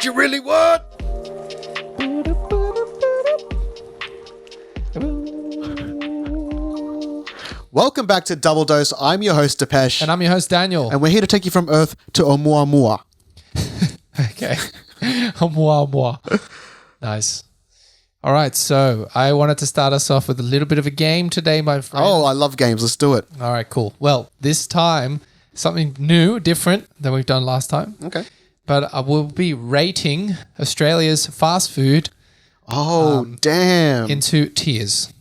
what you really want. Welcome back to Double Dose. I'm your host, Dipesh. And I'm your host, Daniel. And we're here to take you from Earth to Oumuamua. Okay. Oumuamua. Nice. All right. So I wanted to start us off with a little bit of a game today, my friend. Oh, I love games. Let's do it. All right, cool. Well, this time, something new, different than we've done last time. Okay. But I will be rating Australia's fast food Oh, damn. into tiers.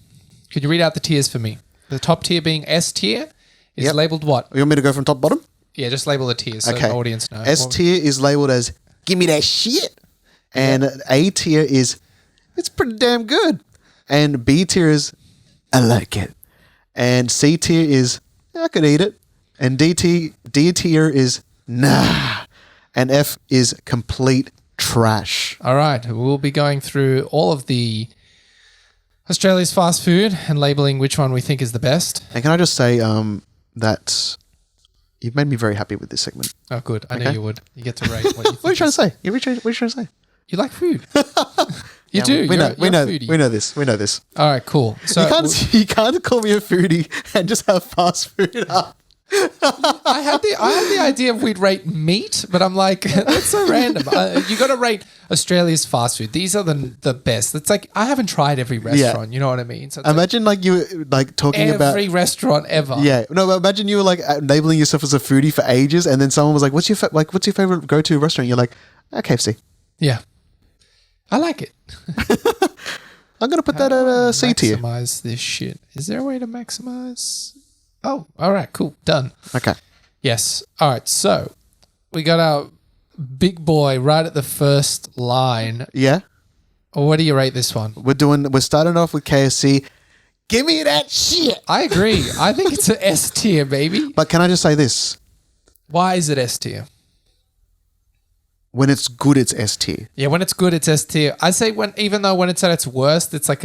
Could you read out the tiers for me? The top tier being S tier is labeled what? You want me to go from top to bottom? Yeah, just label the tiers so Okay. the audience knows. S tier is labeled as, give me that shit. And A tier is, it's pretty damn good. And B tier is, I like it. And C tier is, I could eat it. And D tier is, nah. And F is complete trash. All right. We'll be going through all of the Australia's fast food and labeling which one we think is the best. And can I just say that you've made me very happy with this segment. Oh, good. I knew you would. You get to rate what you think. What are you trying to say? What are you trying to say? You like food. You do. We You're know. a We know foodie. this. All right, cool. So You can't call me a foodie and just have fast food up. I had the idea of we'd rate meat, but I'm like, that's so random. You got to rate Australia's fast food. These are the best. It's like I haven't tried every restaurant. You know what I mean? So it's Imagine like you were like talking like about every restaurant ever. Yeah, no. But imagine you were like labeling yourself as a foodie for ages, and then someone was like, "What's your favorite go-to restaurant?" You're like, KFC. Yeah. I like it. I'm gonna put that at a C tier. Maximize this shit. Is there a way to maximize? Oh, all right, cool, done. Okay. Yes. All right. So we got our big boy right at the first line. Yeah. What do you rate this one? We're starting off with KFC. Give me that shit. I agree. I think it's an S tier, baby. But can I just say this? Why is it S tier? When it's good, it's S tier. Yeah, when it's good, it's S tier. I say even though when it's at its worst, it's like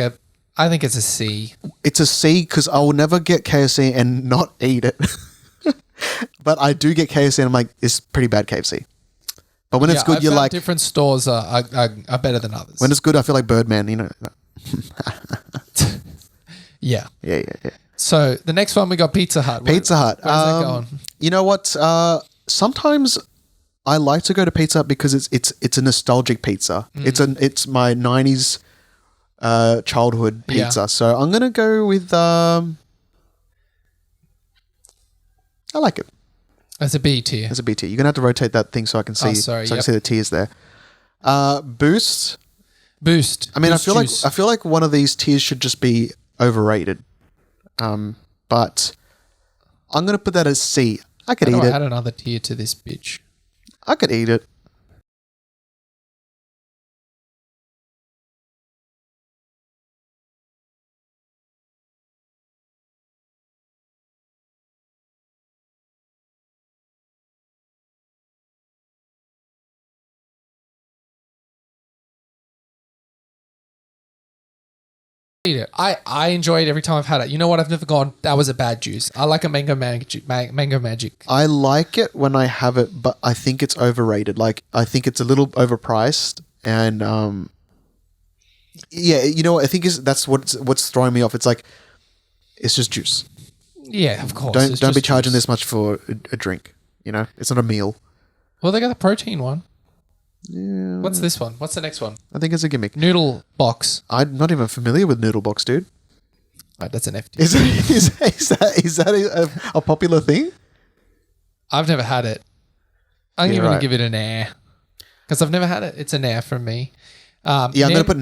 I think it's a C. It's a C because I will never get KFC and not eat it. But I do get KFC and I'm like, it's pretty bad KFC. But when it's good, you're like... different stores are better than others. When it's good, I feel like Birdman, you know. Yeah. Yeah. So the next one, we got Pizza Hut. Pizza Hut. Where's that going? You know what? Sometimes I like to go to Pizza Hut because it's a nostalgic pizza. It's my 90s childhood pizza. Yeah. So I'm gonna go with I like it. That's a B tier. As a B tier. You're gonna have to rotate that thing so I can see. Sorry, I can see the tiers there. Boost. Boost. I mean, Boost juice. I feel like one of these tiers should just be overrated. But I'm gonna put that as C. I could eat I it. add another tier to this bitch. I could eat it. Eat it. I enjoy it every time I've had it. You know what? I've never gone, that was a bad juice. I like a mango magic. I like it when I have it, but I think it's overrated. Like, I think it's a little overpriced, and yeah, you know what? I think that's what's throwing me off. It's like, it's just juice. Yeah, of course. Don't be charging this much for a drink. You know, it's not a meal. Well, they got the protein one. Yeah. What's this one? What's the next one? I think it's a gimmick. Noodle box. I'm not even familiar with Noodle Box, dude. Right, that's an F tier. Is that a popular thing? I've never had it. I'm Yeah, going right. to give it an air. Because I've never had it. It's an air from me. Yeah, I'm going to put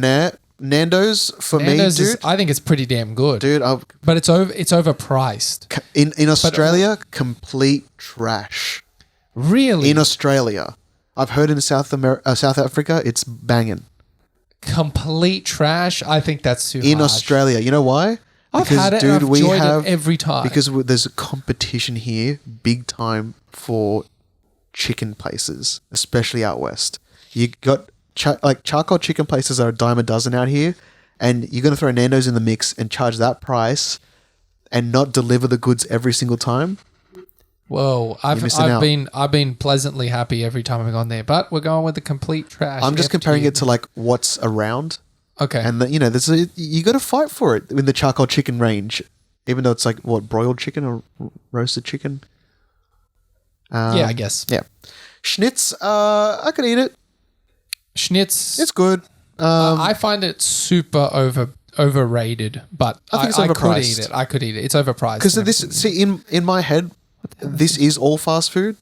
Nando's for Nando's me, dude. I think it's pretty damn good. Dude, But it's overpriced. in Australia, complete trash. Really? In Australia. I've heard in South Africa, it's banging. Complete trash? I think that's too In harsh. Australia. You know why? I've had it and I've enjoyed it every time. Because there's a competition here, big time, for chicken places, especially out west. You got charcoal chicken places are a dime a dozen out here, and you're going to throw Nando's in the mix and charge that price and not deliver the goods every single time. Whoa, I've missing out. been pleasantly happy every time I've gone there, but we're going with the complete trash. I'm just F tier. comparing it to like what's around. Okay. And you got to fight for it in the charcoal chicken range, even though it's like what, broiled chicken or roasted chicken. Yeah, I guess. Yeah, Schnitz. I could eat it. Schnitz. It's good. I find it super overrated, but I think it's I could overpriced. eat it. I could eat it. It's overpriced. Because and this, everything. see, in my head, this is all fast food,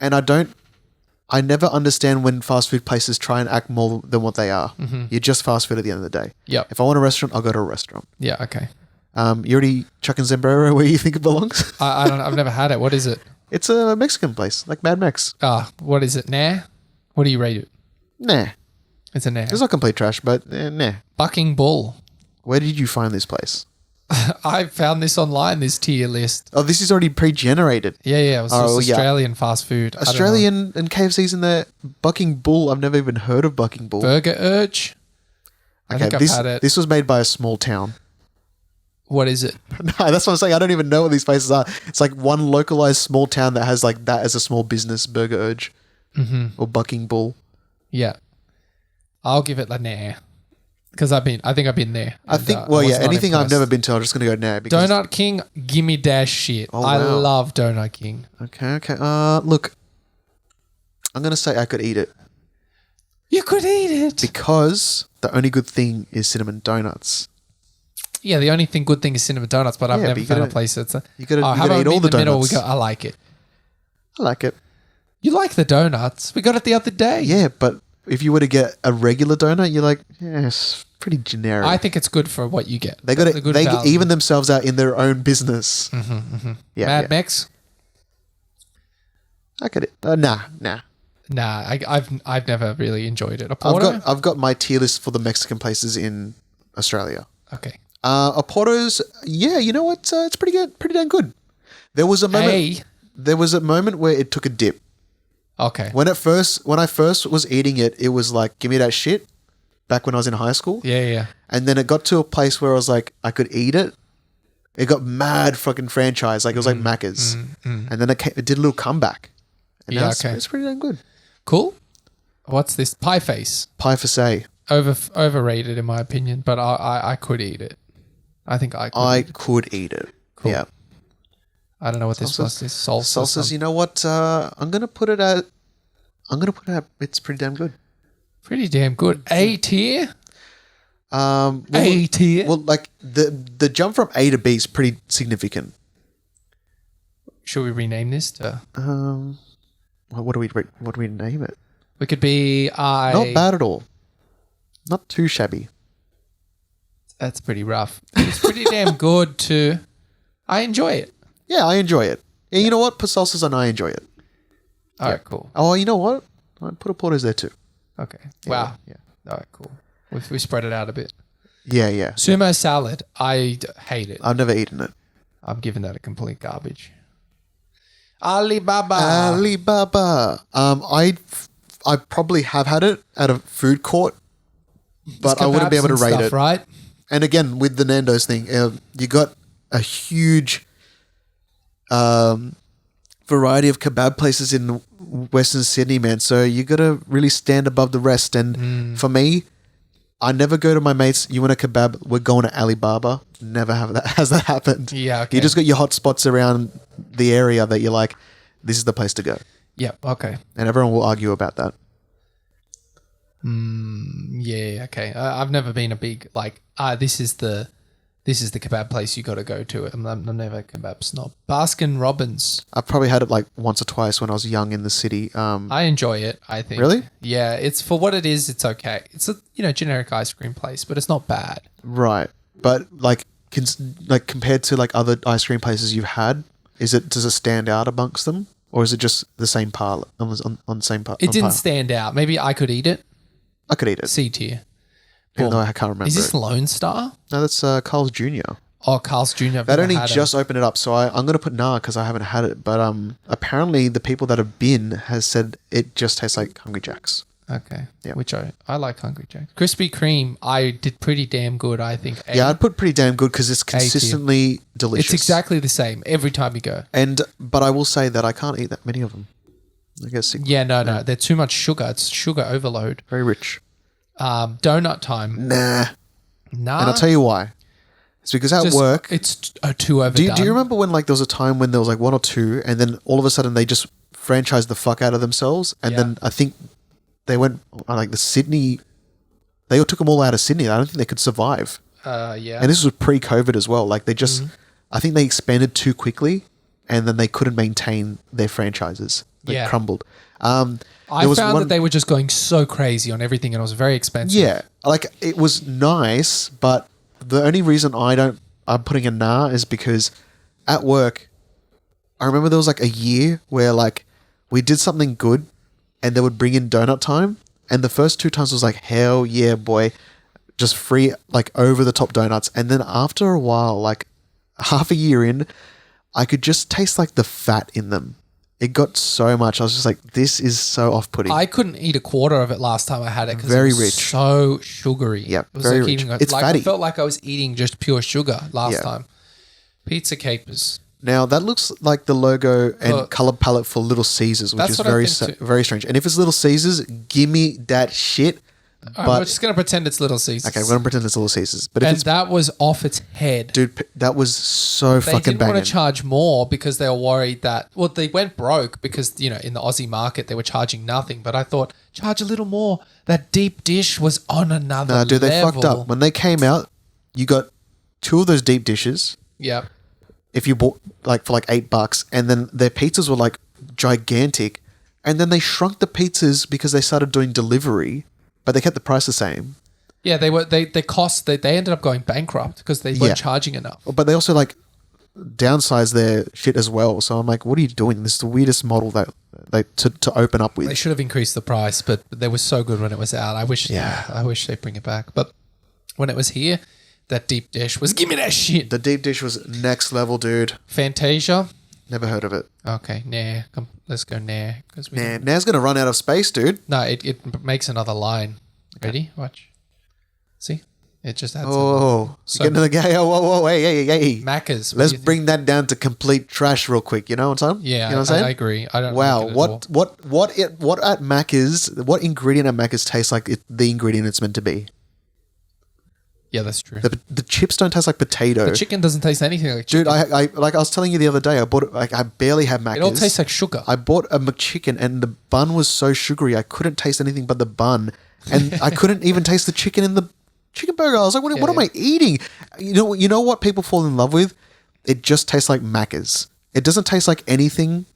and I never understand when fast food places try and act more than what they are. You're just fast food at the end of the day. Yep. If I want a restaurant, I'll go to a restaurant. Yeah. Okay. You already chucking Zambrero where you think it belongs? I don't. I've never had it. What is it? It's a Mexican place, like Mad Mex. What is it? Nah. What do you rate it? Nah. It's a nah. It's not complete trash, but nah. Bucking Bull. Where did you find this place? I found this online. This tier list. Oh, this is already pre-generated. Yeah. It was just Australian fast food. Australian and KFC's in there. Bucking Bull. I've never even heard of Bucking Bull. Burger Urge. I think I've had it. This was made by a small town. What is it? No, that's what I'm saying. I don't even know what these places are. It's like one localized small town that has like that as a small business, Burger Urge or Bucking Bull. Yeah. I'll give it a nah. Because I think I've been there. I think, anything I've never been to, I'm just going to go nah. Because Donut King, gimme that shit. Oh, I wow. love Donut King. Okay. Look, I'm going to say I could eat it. You could eat it. Because the only good thing is cinnamon donuts. Yeah, the only good thing is cinnamon donuts, but I've never found a place that's you gotta eat all the donuts. I like it. I like it. You like the donuts? We got it the other day. Yeah, but if you were to get a regular donut, you're like, it's pretty generic. I think it's good for what you get. They even themselves out in their own business. Yeah, Mad Mex? I could. Nah. Nah, I've never really enjoyed it. A Porto? I've got my tier list for the Mexican places in Australia. Okay. A Porto's, yeah, you know what? It's pretty good, pretty damn good. There was a moment where it took a dip. Okay. When I first was eating it, it was like, give me that shit. Back when I was in high school. Yeah. And then it got to a place where I was like, I could eat it. It got mad fucking franchise. Like it was like Macca's. And then it did a little comeback. And it's pretty damn good. Cool. What's this? Pie face. Pie for say. Overrated in my opinion, but I could eat it. I think I could eat it. Cool. Yeah. I don't know what this was. This salsa. Salsas, you know what? I'm gonna put it at. It's pretty damn good. Pretty damn good. A tier. A tier. Well, like the jump from A to B is pretty significant. Should we rename this to? What do we name it? We could be Not bad at all. Not too shabby. That's pretty rough. It's pretty damn good too. I enjoy it. Yeah, I enjoy it. Yeah, you know what? Put salsas on. I enjoy it. All right, cool. Oh, you know what? I put a Porto's there too. Okay. Wow. Yeah. All right, cool. We spread it out a bit. Yeah. Sumo salad. I hate it. I've never eaten it. I'm giving that a complete garbage. Alibaba. I probably have had it at a food court, but I wouldn't be able to rate it. Right. And again, with the Nando's thing, you got a huge variety of kebab places in Western Sydney, man. So you got to really stand above the rest. And for me, I never go to my mates. You want a kebab? We're going to Alibaba. Never has that happened. Yeah, okay. You just got your hot spots around the area that you're like, this is the place to go. Yeah. Okay. And everyone will argue about that. Yeah. Okay. I've never been a big this is the kebab place you got to go to. I'm never a kebab snob. Baskin Robbins. I've probably had it like once or twice when I was young in the city. I enjoy it. I think. Really? Yeah. It's for what it is. It's okay. It's a generic ice cream place, but it's not bad. Right. But like compared to like other ice cream places you've had, does it stand out amongst them, or is it just the same par on the same par? It didn't stand out. Maybe I could eat it. I could eat it. C tier. Even though I can't remember. Is this Lone Star? No, that's Carl's Jr. Oh, Carl's Jr. That only just opened it up, so I'm going to put nah because I haven't had it. But apparently the people that have been has said it just tastes like Hungry Jack's. Okay. Yeah. Which I like Hungry Jack's. Krispy Kreme, I did pretty damn good, I think. Yeah, I'd put pretty damn good because it's consistently delicious. It's exactly the same every time you go. But I will say that I can't eat that many of them. I get sick. Yeah, no. They're too much sugar. It's sugar overload. Very rich. Donut time. Nah. Nah. And I'll tell you why. It's because at work... It's too overdone. Do you remember when there was a time when there was one or two and then all of a sudden they just franchised the fuck out of themselves and then I think they went on the Sydney... They all took them all out of Sydney. I don't think they could survive. Yeah. And this was pre-COVID as well. They just... I think they expanded too quickly and then they couldn't maintain their franchises. They crumbled. I found that they were just going so crazy on everything and it was very expensive. Yeah. It was nice, but the only reason I'm putting a nah is because at work, I remember there was a year where we did something good and they would bring in donut time. And the first 2 times was hell yeah, boy, just free, over the top donuts. And then after a while, half a year in, I could just taste the fat in them. It got so much. I was just this is so off-putting. I couldn't eat a quarter of it last time I had it because very it was rich, so sugary. Yeah, it was very rich. It's fatty. I felt like I was eating just pure sugar last time. Pizza capers. Now that looks like the logo and color palette for Little Caesars, which is very strange. And if it's Little Caesars, give me that shit. We're just going to pretend it's Little Caesars. Okay, we're going to pretend it's Little Caesars. But that was off its head. Dude, that was so fucking banging. They didn't want to charge more because they were worried that... Well, they went broke because, in the Aussie market, they were charging nothing. But I thought, charge a little more. That deep dish was on another level. No, dude, they fucked up. When they came out, you got 2 of those deep dishes. Yep. If you bought, for $8. And then their pizzas were, gigantic. And then they shrunk the pizzas because they started doing delivery. But they kept the price the same. Yeah, they ended up going bankrupt because they weren't charging enough. But they also downsized their shit as well. So I'm what are you doing? This is the weirdest model that to open up with. They should have increased the price, but they were so good when it was out. I wish they bring it back. But when it was here, that deep dish was give me that shit. The deep dish was next level, dude. Fantasia. Never heard of it. Okay, nah. Let's go nah. Nah's going to run out of space, dude. No, it makes another line. Okay. Ready? Watch. See? It just adds so get into the game. Whoa, hey. Macca's. Let's bring that down to complete trash real quick. You know what I'm saying? Yeah, you know what I'm saying? I agree. I don't Wow, like it what at Macca's, what ingredient at Macca's tastes like the ingredient it's meant to be? Yeah, that's true. The chips don't taste like potato. The chicken doesn't taste anything like chicken. Dude, I was telling you the other day, I bought it, I barely have Macca's. It all tastes like sugar. I bought a McChicken and the bun was so sugary, I couldn't taste anything but the bun. And I couldn't even taste the chicken in the chicken burger. I was like, what am I eating? You know what people fall in love with? It just tastes like Macca's. It doesn't taste like anything.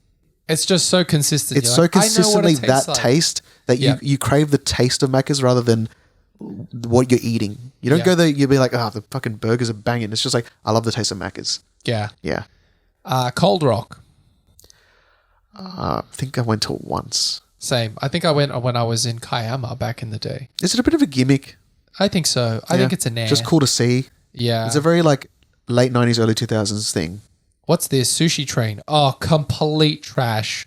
It's just so consistent. It's so consistently taste that you crave the taste of Macca's rather than what you're eating. You don't go there, you'll be like, the fucking burgers are banging. It's just I love the taste of Macca's. Yeah. Yeah. Cold Rock. I think I went to it once. Same. I think I went when I was in Kiama back in the day. Is it a bit of a gimmick? I think so. I think it's a nah. Just cool to see. Yeah. It's a very late 90s, early 2000s thing. What's this? Sushi Train. Oh, complete trash.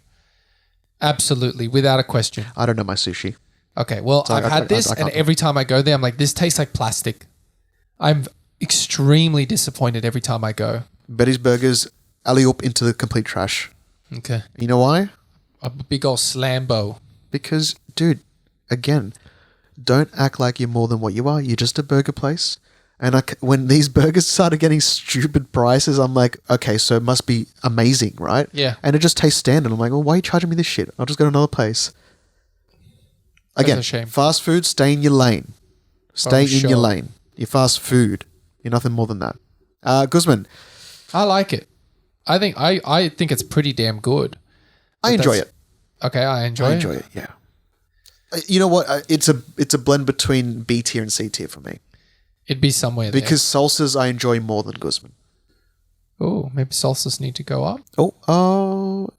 Absolutely. Without a question. I don't know my sushi. Okay, well, I've had this, and every time I go there, I'm like, this tastes like plastic. I'm extremely disappointed every time I go. Betty's Burgers, alley-oop into the complete trash. Okay. You know why? A big old slambo. Because, dude, again, don't act like you're more than what you are. You're just a burger place. And when these burgers started getting stupid prices, I'm like, okay, so it must be amazing, right? Yeah. And it just tastes standard. I'm like, well, why are you charging me this shit? I'll just go to another place. Again, fast food, stay in your lane. Stay in your lane. You're fast food. You're nothing more than that. Guzman. I like it. I think it's pretty damn good. I enjoy it. Okay, I enjoy it, yeah. You know what? It's a blend between B tier and C tier for me. It'd be somewhere there. Because salsas I enjoy more than Guzman. Oh, maybe salsas need to go up? Oh.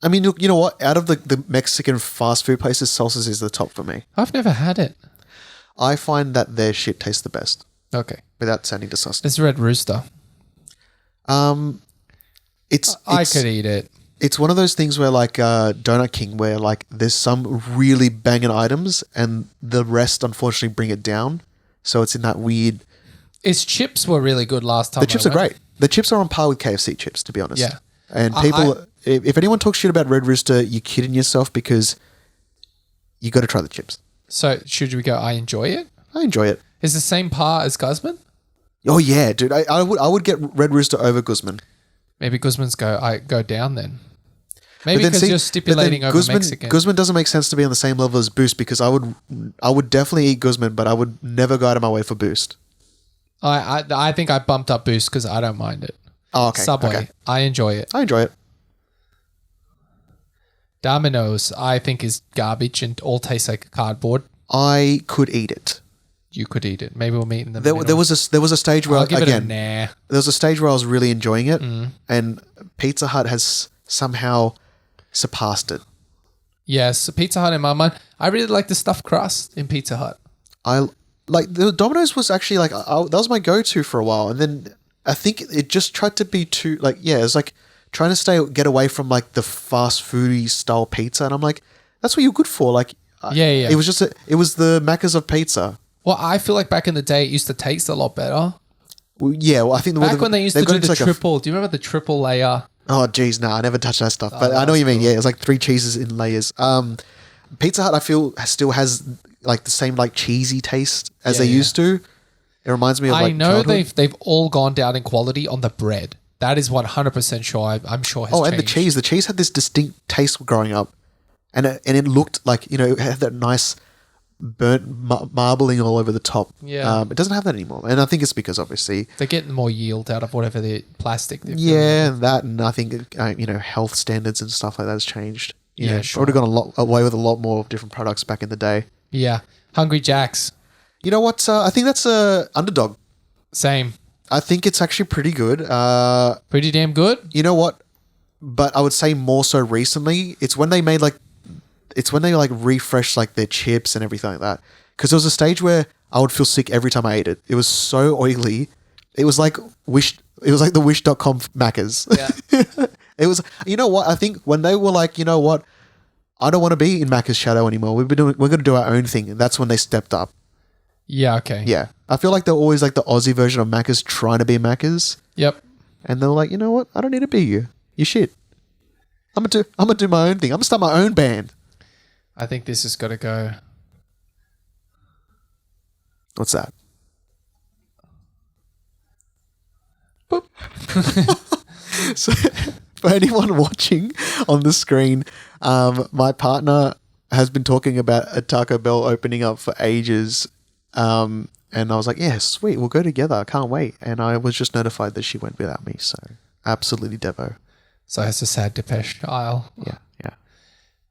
I mean, you know what? Out of the Mexican fast food places, salsas is the top for me. I've never had it. I find that their shit tastes the best. Okay. Without sounding disgusting. It's Red Rooster. I could eat it. it's one of those things where like Donut King, where like there's some really banging items and the rest unfortunately bring it down. So it's in that weird. Its chips were really good last time. The chips are great. The chips are on par with KFC chips, to be honest. Yeah. And people, if anyone talks shit about Red Rooster, you're kidding yourself because you got to try the chips. So should we go? I enjoy it. I enjoy it. Is the same par as Guzman? Oh yeah, dude. I would get Red Rooster over Guzman. Maybe Guzman's go down then. Maybe because you're stipulating over Mexican. Guzman doesn't make sense to be on the same level as Boost because I would definitely eat Guzman, but I would never go out of my way for Boost. I think I bumped up Boost because I don't mind it. Oh, okay. Subway, okay. I enjoy it. I enjoy it. Domino's, I think is garbage and all tastes like cardboard. I could eat it. You could eat it. Maybe we'll meet in the middle. There was a stage where I'll give it a nah. There was a stage where I was really enjoying it, and Pizza Hut has somehow surpassed it. Yes, Pizza Hut in my mind. I really like the stuffed crust in Pizza Hut. I like the Domino's was actually like that was my go-to for a while, and then I think it just tried to be too it's like trying to get away from like the fast foody style pizza, and I'm like, that's what you're good for. Like, yeah. It was the Macca's of pizza. Well, I feel like back in the day, it used to taste a lot better. Well, yeah, well, I think back when they used to do the triple. Do you remember the triple layer? Oh, geez, no, I never touched that stuff. But I know what you mean. Cool. Yeah, it's like 3 cheeses in layers. Pizza Hut, I feel, still has like the same like cheesy taste as they used to. It reminds me of like I know childhood. they've all gone down in quality on the bread. That is 100% sure. I'm sure has changed. And the cheese. The cheese had this distinct taste growing up. And it looked like, it had that nice burnt marbling all over the top. Yeah. It doesn't have that anymore. And I think it's because obviously they're getting more yield out of whatever the plastic they've and that, and I think health standards and stuff like that has changed. Sure. Would have gone away with a lot more different products back in the day. Yeah. Hungry Jack's. You know what? I think that's Underdog. Same. I think it's actually pretty good. Pretty damn good. You know what? But I would say more so recently. It's when they refreshed like their chips and everything like that. Because there was a stage where I would feel sick every time I ate it. It was so oily. It was like the Wish.com Macca's. Yeah. It was. You know what? I think when they were like, you know what? I don't want to be in Macca's shadow anymore. We're going to do our own thing, and that's when they stepped up. Yeah. Okay. Yeah. I feel like they're always like the Aussie version of Macca's trying to be Macca's. Yep. And they're like, you know what? I don't need to be you. You shit. I'm gonna do my own thing. I'm gonna start my own band. I think this has got to go. What's that? Boop. So, for anyone watching on the screen, my partner has been talking about a Taco Bell opening up for ages. And I was like, yeah, sweet. We'll go together. I can't wait. And I was just notified that she went without me. So absolutely devo. So it's a sad Dipesh aisle. Yeah.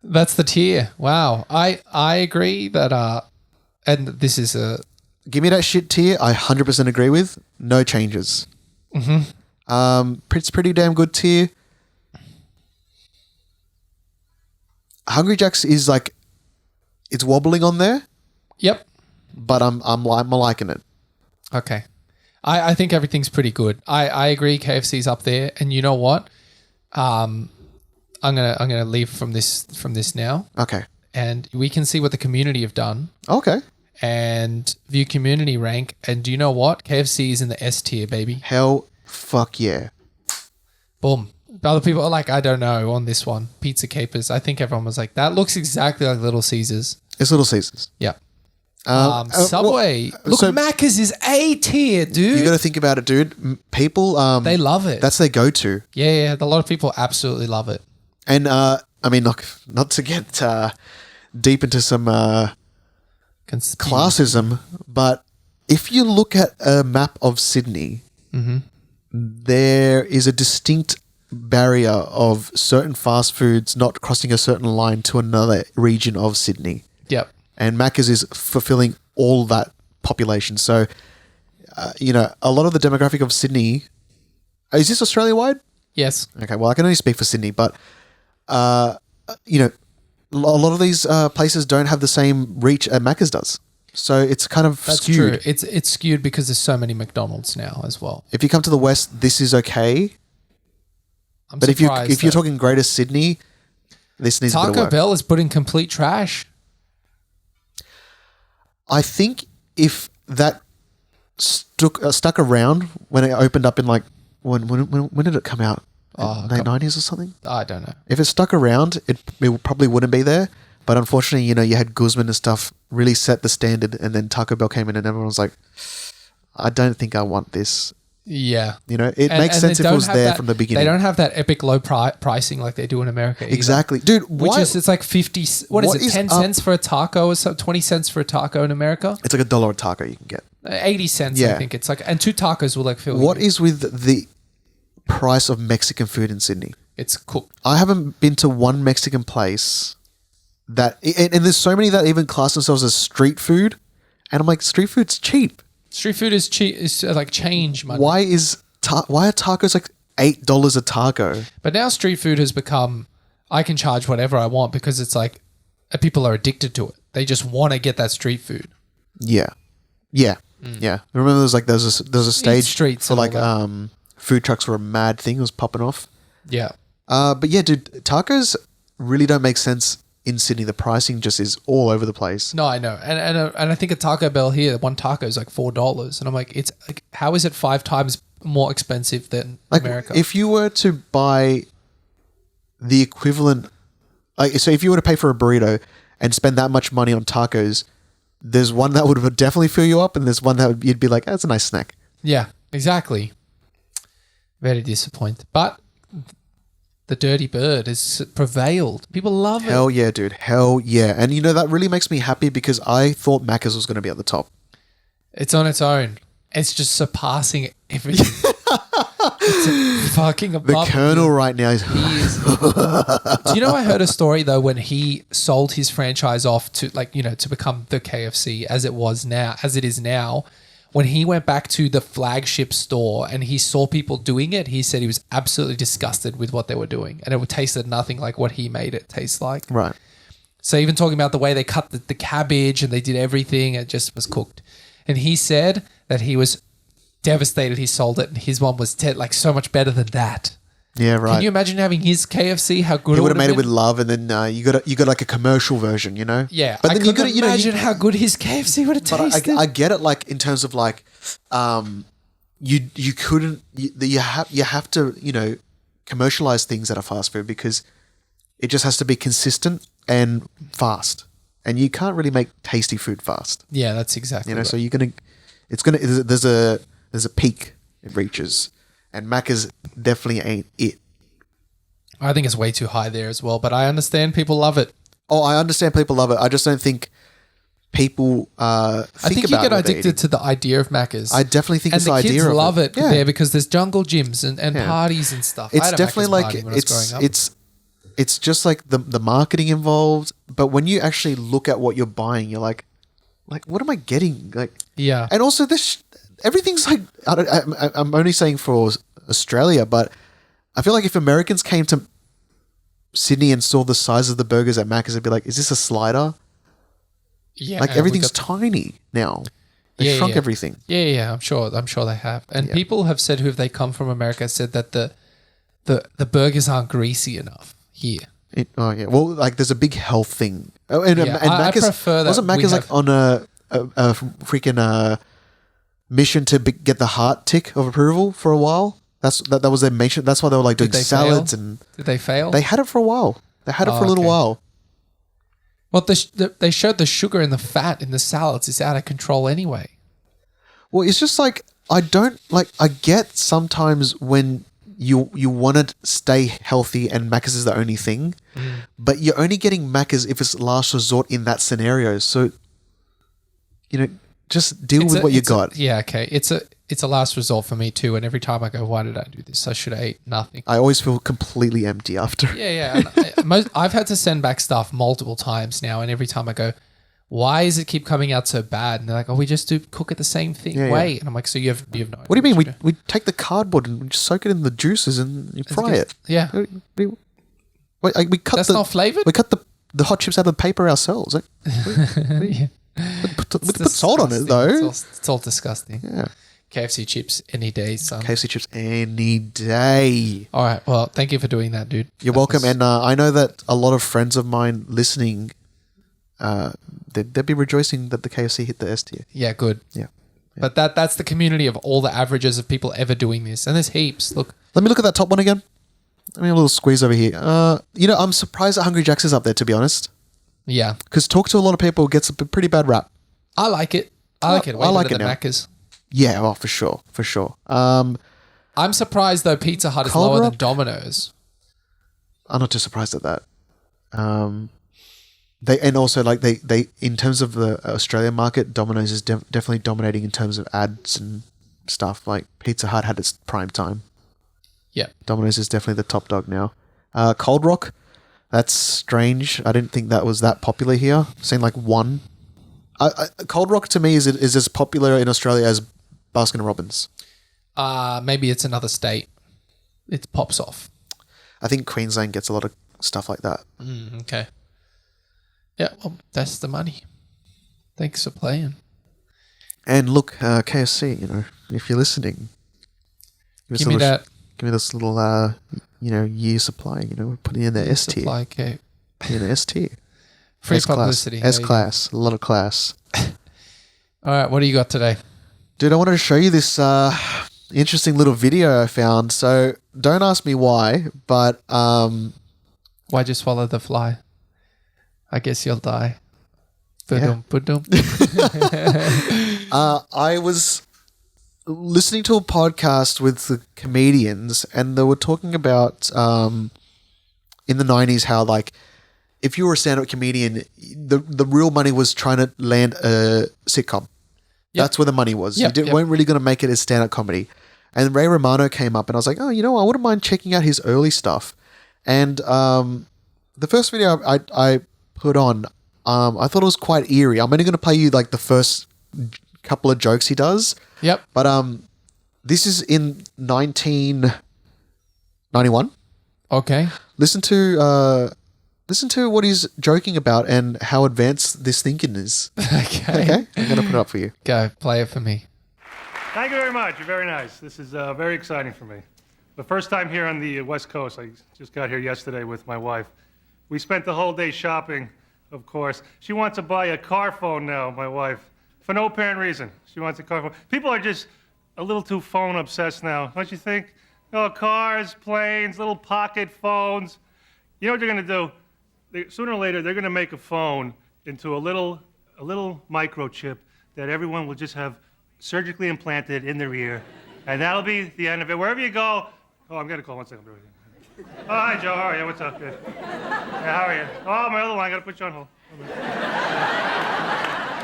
That's the tier. Wow. I agree that, and this is a... Give me that shit tier. I 100% agree with. No changes. Mm-hmm. It's pretty damn good tier. Hungry Jack's is like, it's wobbling on there. Yep. But I'm liking it. Okay. I think everything's pretty good. I agree KFC's up there. And you know what? I'm gonna leave from this now. Okay. And we can see what the community have done. Okay. And view community rank. And do you know what? KFC is in the S tier, baby. Hell fuck yeah. Boom. Other people are like, I don't know on this one. Pizza Capers. I think everyone was like, that looks exactly like Little Caesars. It's Little Caesars. Yeah. Subway. Look, Macca's is A tier, dude. You got to think about it, dude. People, they love it. That's their go-to. Yeah. A lot of people absolutely love it. And I mean, look, not to get deep into some classism, but if you look at a map of Sydney, there is a distinct barrier of certain fast foods not crossing a certain line to another region of Sydney. Yep. And Macca's is fulfilling all that population. So, a lot of the demographic of Sydney, is this Australia-wide? Yes. Okay, well, I can only speak for Sydney, but, a lot of these places don't have the same reach as Macca's does. So it's kind of skewed. That's true. It's skewed because there's so many McDonald's now as well. If you come to the West, this is okay. I'm But surprised if you're that talking Greater Sydney, this needs a bit of Taco work. Bell is putting complete trash. I think if that stuck around when it opened up in like when did it come out? In the 90s or something? I don't know. If it stuck around, it probably wouldn't be there. But unfortunately, you had Guzman and stuff really set the standard, and then Taco Bell came in, and everyone was like, "I don't think I want this." Yeah. It makes sense if it was there from the beginning. They don't have that epic low pricing like they do in America either. Exactly. Dude, It's like 50, what is it, 10 cents for a taco or so, 20 cents for a taco in America? It's like $1 a taco you can get. 80 cents, Yeah. I think. It's like, and 2 tacos will like fill you. What is with the price of Mexican food in Sydney? It's cooked. I haven't been to one Mexican place that, and there's so many that even class themselves as street food, and I'm like, street food's cheap. Street food is cheap. It's like change money. Why are tacos like $8 a taco? But now street food has become, I can charge whatever I want because it's like people are addicted to it. They just want to get that street food. Yeah. Remember, there's a stage streets for and like all food trucks were a mad thing. It was popping off. Yeah. But yeah, dude, tacos really don't make sense in Sydney. The pricing just is all over the place. No, I know. And I think a Taco Bell here, one taco is like $4. And I'm like, it's like, how is it 5 times more expensive than Like, America? if you were to buy the equivalent, so if you were to pay for a burrito and spend that much money on tacos, there's one that would definitely fill you up, and there's one that you'd be like, that's a nice snack. Yeah, exactly. Very disappointed. But the dirty bird has prevailed. People love it. Hell yeah, dude. Hell yeah. And that really makes me happy because I thought Macca's was going to be at the top. It's on its own. It's just surpassing everything. It's fucking above. The Colonel right now is... Do you know, I heard a story though when he sold his franchise off to to become the KFC as it is now. When he went back to the flagship store and he saw people doing it, he said he was absolutely disgusted with what they were doing, and it tasted nothing like what he made it taste like. Right. So even talking about the way they cut the cabbage and they did everything, it just was cooked. And he said that he was devastated he sold it, and his one was like so much better than that. Yeah, right. Can you imagine having his KFC? How good he it would have made it been? with love, and then you got like a commercial version, Yeah, But I then couldn't imagine how good his KFC would have But tasted. I get it, like in terms of like, you couldn't you have to commercialize things that are fast food because it just has to be consistent and fast, and you can't really make tasty food fast. Yeah, that's exactly right. So there's a peak it reaches, and Macca's definitely ain't it. I think it's way too high there as well, but I understand people love it. Oh, I understand people love it. I just don't think people I think you get addicted to the idea of Macca's. I definitely think and it's the idea of it. kids love it Yeah. there because there's jungle gyms and Yeah. parties and stuff. I It's had a definitely Macca's like party when I was growing up. it's just like the marketing involved. But when you actually look at what you're buying, you're like what am I getting? Like, Yeah. and also this everything's like I'm only saying for Australia, but I feel like if Americans came to Sydney and saw the size of the burgers at Macca's, they'd be like, "Is this a slider?" Yeah, Like and everything's we got- tiny now. They shrunk everything. Yeah, I'm sure they have. And people have said who they come from America said that the burgers aren't greasy enough here. Oh yeah. Well, like there's a big health thing. Oh, and I Macca's, prefer that wasn't we Macca's like have- on a freaking mission to get the heart tick of approval for a while? That was their mission. That's why they were like doing Did they salads fail? and Did they fail? they had it for a while. They had it for a little okay. while. Well, they showed the sugar and the fat in the salads is out of control anyway. Well, it's just like I get sometimes when you want to stay healthy and Macca's is the only thing, but you're only getting Macca's if it's last resort in that scenario. So, just deal with what you got. Yeah, okay. It's a last resort for me too. And every time I go, why did I do this? I should have ate nothing. I always feel completely empty after. Yeah. And I've had to send back stuff multiple times now, and every time I go, why does it keep coming out so bad? And they're like, oh, we just do cook it the same thing way. And I'm like, so you have no idea. What do you mean? We take the cardboard and we just soak it in the juices and you fry it. Yeah. We cut That's not flavored? We cut the hot chips out of the paper ourselves. We put salt on it though. It's all disgusting. Yeah. KFC chips any day, son. KFC chips any day. All right. Well, thank you for doing that, dude. You're welcome. And I know that a lot of friends of mine listening, they'd be rejoicing that the KFC hit the S tier. Yeah, good. Yeah. But that's the community of all the averages of people ever doing this. And there's heaps. Look. Let me look at that top one again. Let me a little squeeze over here. I'm surprised that Hungry Jack's is up there, to be honest. Yeah. Because talk to a lot of people gets a pretty bad rap. I like it. I like it. Way I like better it than now. Macca's. Yeah, well, for sure. I'm surprised though Pizza Hut is Cold lower Rock? than Domino's. I'm not too surprised at that. They in terms of the Australian market, Domino's is definitely dominating in terms of ads and stuff. Like Pizza Hut had its prime time. Yeah. Domino's is definitely the top dog now. Cold Rock, that's strange. I didn't think that was that popular here. I've seen like one. Cold Rock to me is as popular in Australia as Baskin Robbins. Maybe it's another state. It pops off. I think Queensland gets a lot of stuff like that. Okay. Yeah, well, that's the money. Thanks for playing. And look, KFC, if you're listening, Give me that. Give me this little, year supply. We're putting in the S tier. Supply cake. In the S tier. Free S-class. publicity. S-class. A lot of class. All right, what do you got today? Dude, I wanted to show you this interesting little video I found. So don't ask me why, but... Why'd you swallow the fly? I guess you'll die. Yeah. Ba-dum. I was listening to a podcast with the comedians, and they were talking about in the 90s how, like, if you were a stand-up comedian, the real money was trying to land a sitcom. Yep. That's where the money was. Yep, You weren't really going to make it as stand-up comedy. And Ray Romano came up, and I was like, oh, I wouldn't mind checking out his early stuff. And the first video I put on, I thought it was quite eerie. I'm only going to play you like the first couple of jokes he does. Yep. But this is in 1991. Okay. Listen to what he's joking about and how advanced this thinking is. Okay. I'm going to put it up for you. Go, play it for me. Thank you very much. You're very nice. This is very exciting for me. The first time here on the West Coast. I just got here yesterday with my wife. We spent the whole day shopping, of course. She wants to buy a car phone now, my wife, for no apparent reason. She wants a car phone. People are just a little too phone obsessed now, don't you think? Cars, planes, little pocket phones. You know what they're going to do? Sooner or later, they're going to make a phone into a little microchip that everyone will just have surgically implanted in their ear. And that'll be the end of it. Wherever you go... Oh, I'm going to call 1 second. Oh, hi, Joe. How are you? What's up? Good. Yeah, how are you? Oh, my other line. I got to put you on hold.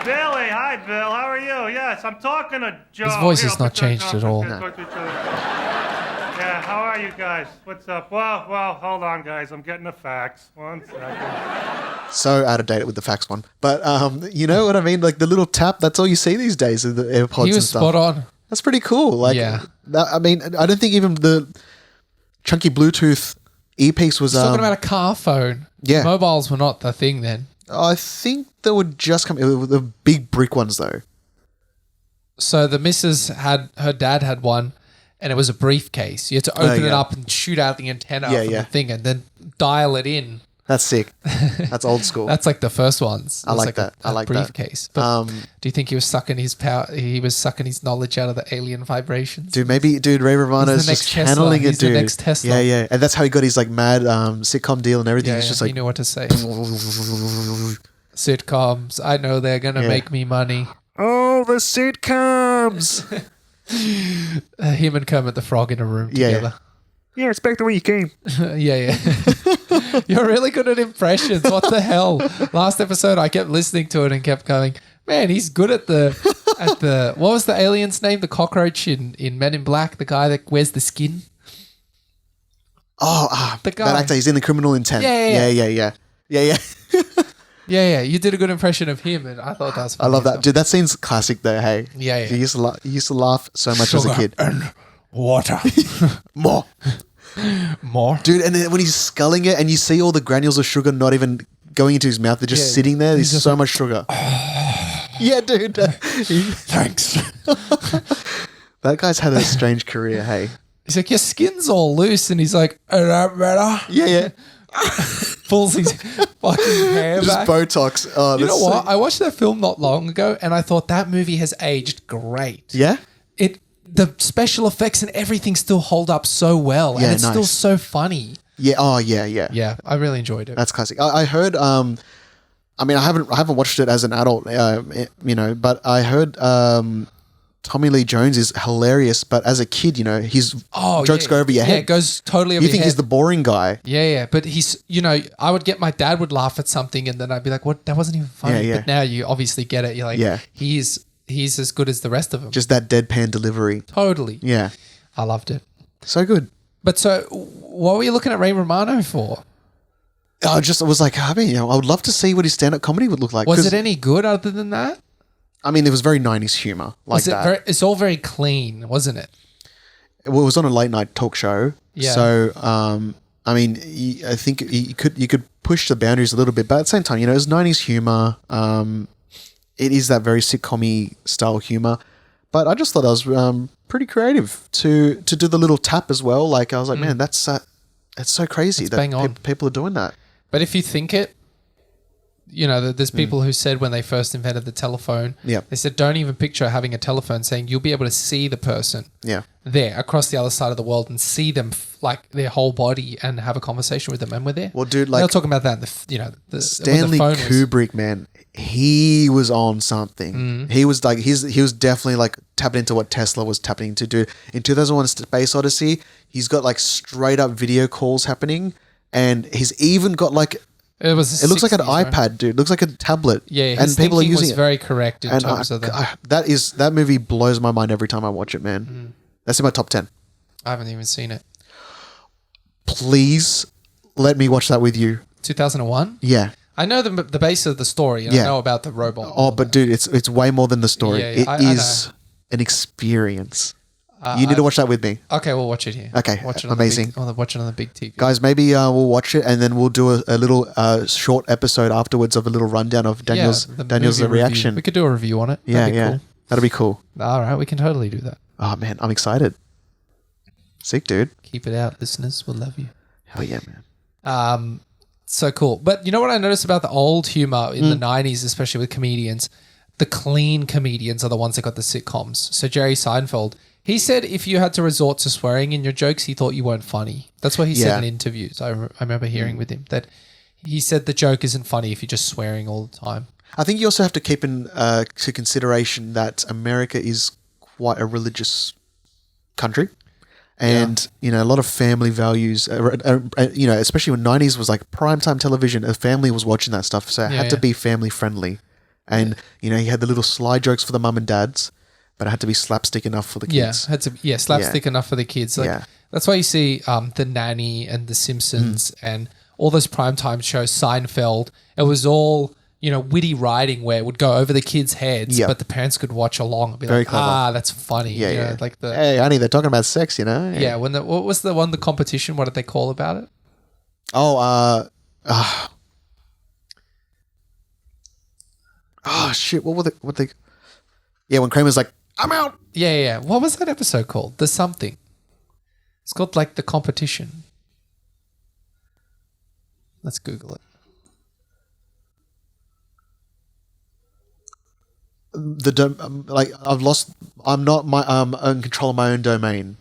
Billy. Hi, Bill. How are you? Yes, I'm talking to Joe. His voice Here, has I'll not put you on changed at all. conference. Talk to each other. Yeah, how are you guys? What's up? Well, hold on, guys. I'm getting a fax. 1 second. So out of date with the fax one. But you know what I mean? Like the little tap, that's all you see these days with the AirPods He and was stuff. spot on. That's pretty cool. Like, Yeah. I mean, I don't think even the chunky Bluetooth earpiece was... He's talking about a car phone. Yeah. Mobiles were not the thing then. I think they would just come... The big brick ones, though. So the missus her dad had one, and it was a briefcase. You had to open it yeah. up and shoot out the antenna Yeah, from yeah. the thing and then dial it in. That's sick. That's old school. That's like the first ones. I It was like that. A I like that. briefcase. But do you think he was sucking his power? He was sucking his knowledge out of the alien vibrations. Dude, Ray Romano's He's the next just channeling Tesla. it, He's the dude. next Tesla. Yeah. And that's how he got his like mad sitcom deal and everything. Yeah, It's just he like... knew what to say. Sitcoms. I know they're gonna Yeah. make me money. Oh, the sitcoms! Him and Kermit the Frog in a room Yeah, yeah. together. Yeah, it's back the way you came. Yeah. You're really good at impressions. What the hell? Last episode, I kept listening to it and kept going, man, he's good at the what was the alien's name? The cockroach in Men in Black, the guy that wears the skin. Oh, The guy. that actor, he's in the Criminal Intent. Yeah. Yeah. Yeah. You did a good impression of him, and I thought that was I funny. love that. Dude, that scene's classic though, hey? Yeah. You used to laugh so much as a kid. And water. More. Dude, and then when he's sculling it and you see all the granules of sugar not even going into his mouth, they're just sitting there. There's so much sugar. Yeah, dude. Thanks. That guy's had a strange career, hey? He's like, your skin's all loose. And he's like, "Is that better?" Yeah. Pulls his fucking hair Just back. Botox. Oh, You know what? I watched that film not long ago and I thought that movie has aged great. Yeah? The special effects and everything still hold up so well. Yeah, and it's nice. still so funny. Yeah. Oh, yeah. Yeah, I really enjoyed it. That's classic. I heard. I mean, I haven't watched it as an adult, but I heard Tommy Lee Jones is hilarious. But as a kid, his jokes go over your head. Yeah, it goes totally over You your think head. he's the boring guy. Yeah. But he's, I would get my dad would laugh at something and then I'd be like, what? That wasn't even funny. Yeah. But now you obviously get it. You're like, Yeah. he's as good as the rest of them. Just that deadpan delivery. Totally. Yeah. I loved it. So good. But so what were you looking at Ray Romano for? I was like, I would love to see what his stand-up comedy would look like. Was it any good other than that? I mean, it was very 90s humor like that. It's all very clean, wasn't it? Well, it was on a late night talk show. Yeah. So, I mean, I think you could push the boundaries a little bit, but at the same time, it was 90s humor. It is that very sitcom-y style humor. But I just thought I was pretty creative to do the little tap as well. Like, I was like, man, that's so crazy That's bang that on. people are doing that. But if you think it, there's people who said when they first invented the telephone, Yeah. they said don't even picture having a telephone, saying you'll be able to see the person Yeah. there across the other side of the world and see them like their whole body and have a conversation with them, and we're there. Well, dude, they like were talking about that. When the Stanley phone was- Kubrick, man, he was on something. He was like he was definitely like tapping into what Tesla was tapping into. Do in 2001: Space Odyssey, he's got like straight up video calls happening, and he's even got like It was. it looks like an 60s, right? iPad, dude. It looks like a tablet. Yeah, and his people are thinking using was it. very correct in And terms of that. that movie blows my mind every time I watch it, man. That's in my top 10. I haven't even seen it. Please let me watch that with you. 2001. Yeah. I know the base of the story, and Yeah. I know about the robot. Oh, but dude, it's way more than the story. Yeah, I is an experience. You need to watch that with me. Okay, we'll watch it here. Okay, watch it amazing. Watch it on the big TV. Guys, maybe we'll watch it and then we'll do a little short episode afterwards of a little rundown of Daniel's the Daniel's movie reaction. review. We could do a review on it. Yeah, That'd be yeah. That'll be cool. Cool. All right, we can totally do that. Oh man, I'm excited. Sick, dude. Keep it out, listeners. We'll love you. Hell yeah, man. So cool. But you know what I noticed about the old humor in the 90s, especially with comedians? The clean comedians are the ones that got the sitcoms. So Jerry Seinfeld, he said if you had to resort to swearing in your jokes, he thought you weren't funny. That's what he said Yeah. in interviews. I remember hearing with him that he said the joke isn't funny if you're just swearing all the time. I think you also have to keep in to consideration that America is quite a religious country. And, a lot of family values, especially when 90s was like primetime television, a family was watching that stuff. So it had to be family friendly. And, you had the little sly jokes for the mum and dads, but it had to be slapstick enough for the kids. Slapstick enough for the kids. Like, Yeah. That's why you see The Nanny and The Simpsons and all those primetime shows, Seinfeld. It was all, witty writing where it would go over the kids' heads, Yeah. but the parents could watch along and be Very like, clever. that's funny. Yeah, You know, yeah. like the Hey, honey, they're talking about sex, yeah. What was the competition? What did they call about it? Oh, shit. What they? Yeah, when Kramer's like, I'm out. Yeah. What was that episode called? The something. It's called like The Competition. Let's Google it. I'm not in control of my own domain.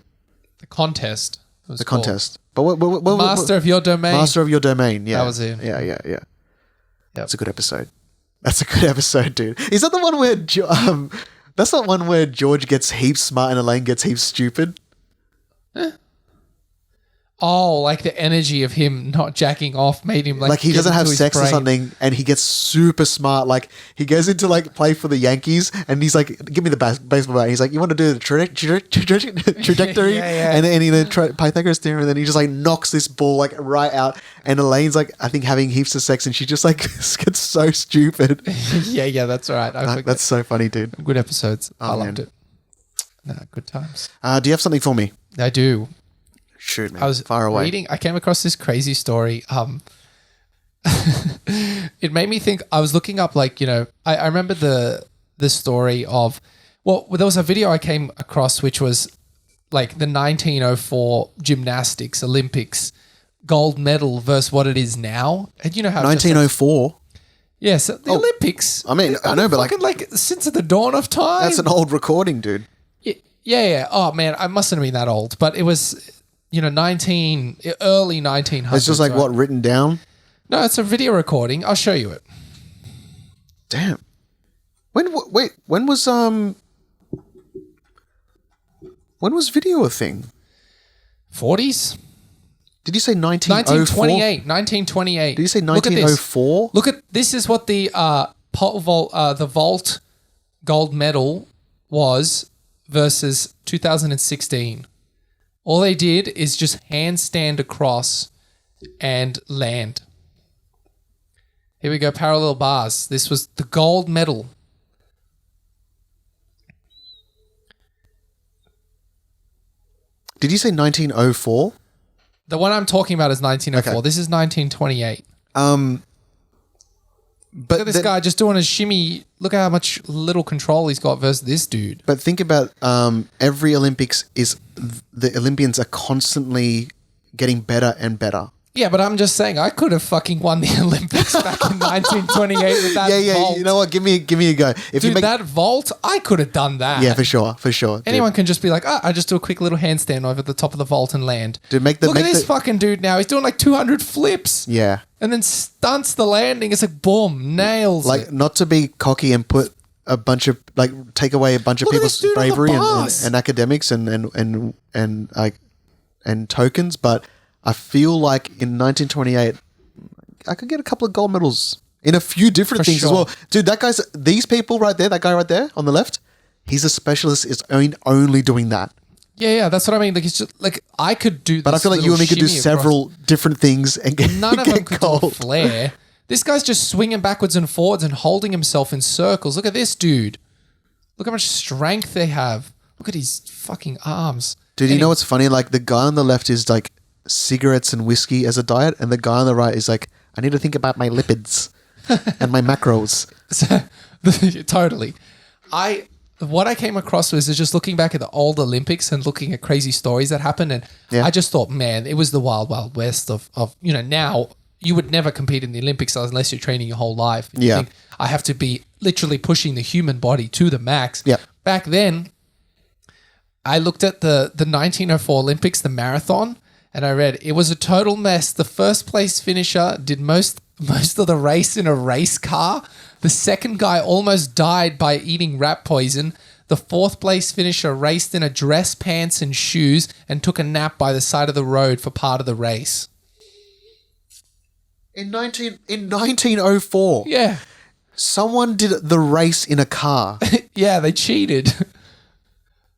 The contest. It was The called. contest. But what Master of Your Domain. Master of your domain. Yeah, That was it. Yeah. Yep. That's a good episode. That's a good episode, dude. Is that the one where that's not one where George gets heaps smart and Elaine gets heaps stupid? Oh, like the energy of him not jacking off made him Like he get doesn't have into his sex or brain. something, and he gets super smart. Like he goes into like play for the Yankees, and he's like, "Give me the baseball bat." He's like, "You want to do the trajectory?" Yeah. And then Pythagoras theorem, and then he just like knocks this ball like right out. And Elaine's like, I think having heaps of sex, and she just like gets so stupid. yeah, that's right. That's so funny, dude. Good episodes. I loved man. it. No, good times. Do you have something for me? I do. Shoot, man. I was far away. reading. I came across this crazy story. It made me think. I was looking up, I remember the story of Well, there was a video I came across which was like the 1904 gymnastics Olympics gold medal versus what it is now. And you know how 1904. Yes, the Olympics. I mean, I know, but like since the dawn of time. that's an old recording, dude. Yeah. Oh man, I mustn't have been that old, but it was, early 1900s. It's just like what written down. No, it's a video recording. I'll show you it. Damn. When was video a thing? 40s? Did you say 1928. 1928. Did you say 1904? Look at this is what the the vault gold medal was versus 2016. All they did is just handstand across and land. Here we go, parallel bars. This was the gold medal. Did you say 1904? The one I'm talking about is 1904. Okay. This is 1928. But Look at this guy just doing a shimmy. Look at how much little control he's got versus this dude. But think about every Olympics is the Olympians are constantly getting better and better. Yeah, but I'm just saying I could have fucking won the Olympics back in 1928 with that vault. You know what? Give me a go. If Dude, that vault, I could have done that. Yeah, for sure. Dude. Anyone can just be like, I just do a quick little handstand over the top of the vault and land. Dude, Look at this fucking dude now. He's doing like 200 flips. Yeah. And then stunts the landing. It's like, boom, nails like, it. not to be cocky and put a bunch of, take away a bunch of Look at people's this dude on the bravery bus. and academics and tokens, but I feel like in 1928, I could get a couple of gold medals in a few different things as well. Dude, these people right there, that guy right there on the left, he's a specialist. Is only doing that. Yeah, that's what I mean. Like, it's just like I could do this. But I feel like you and me could do several different things and get None of them could do a gold. flare. This guy's just swinging backwards and forwards and holding himself in circles. Look at this dude. Look how much strength they have. Look at his fucking arms. Dude, you know what's funny? Like, the guy on the left is like cigarettes and whiskey as a diet, and the guy on the right is like, I need to think about my lipids and my macros. Totally. What I came across was just looking back at the old Olympics and looking at crazy stories that happened, and I just thought, man, it was the wild, wild west of now you would never compete in the Olympics unless you're training your whole life. You think, I have to be literally pushing the human body to the max. Yeah. Back then, I looked at the 1904 Olympics, the marathon, and I read it was a total mess. The first place finisher did most of the race in a race car. The second guy almost died by eating rat poison. The fourth place finisher raced in a dress, pants, and shoes and took a nap by the side of the road for part of the race. In 1904, Yeah. someone did the race in a car. Yeah, they cheated.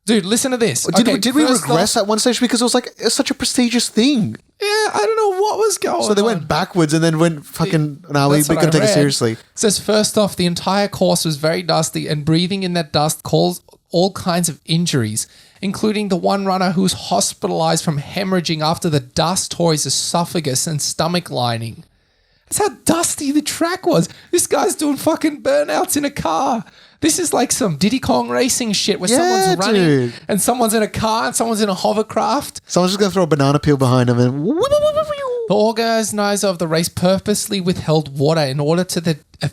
Dude, listen to this. Did we regress at one stage because it's such a prestigious thing? Yeah, I don't know what was going on. So they went backwards and then went fucking. No, we couldn't take it seriously. It says first off, the entire course was very dusty, and breathing in that dust caused all kinds of injuries, including the one runner who was hospitalized from hemorrhaging after the dust tore his esophagus and stomach lining. That's how dusty the track was. This guy's doing fucking burnouts in a car. This is like some Diddy Kong racing shit where someone's running dude. and someone's in a car and someone's in a hovercraft. Someone's just going to throw a banana peel behind them and... The organizer of the race purposely withheld water in order to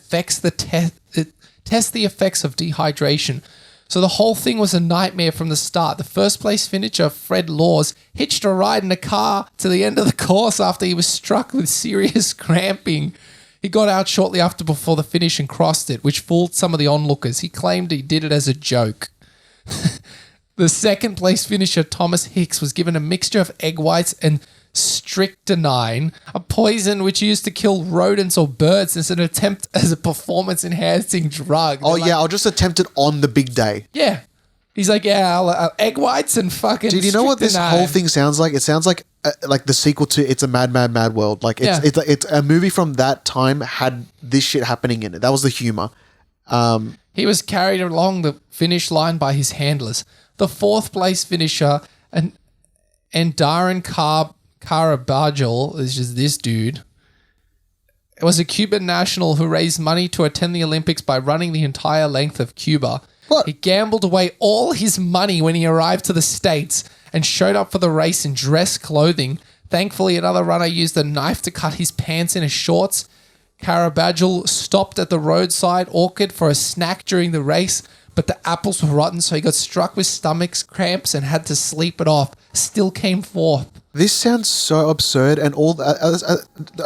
test the effects of dehydration. So the whole thing was a nightmare from the start. The first place finisher, Fred Laws, hitched a ride in a car to the end of the course after he was struck with serious cramping. He got out shortly after before the finish and crossed it, which fooled some of the onlookers. He claimed he did it as a joke. The second place finisher, Thomas Hicks, was given a mixture of egg whites and strychnine, a poison which used to kill rodents or birds as an attempt as a performance-enhancing drug. Oh, yeah, I'll just attempt it on the big day. Yeah. He's like, I'll egg whites and fucking Dude, you know what this whole thing sounds like? It sounds like the sequel to It's a Mad, Mad, Mad World. Like, it's a movie from that time had this shit happening in it. That was the humor. He was carried along the finish line by his handlers. The fourth place finisher, and Darren Carabajal, is just this dude. It was a Cuban national who raised money to attend the Olympics by running the entire length of Cuba. What? He gambled away all his money when he arrived to the States and showed up for the race in dress clothing. Thankfully, another runner used a knife to cut his pants in his shorts. Carabajal stopped at the roadside orchard for a snack during the race, but the apples were rotten, so he got struck with stomach cramps and had to sleep it off. Still came fourth. This sounds so absurd, and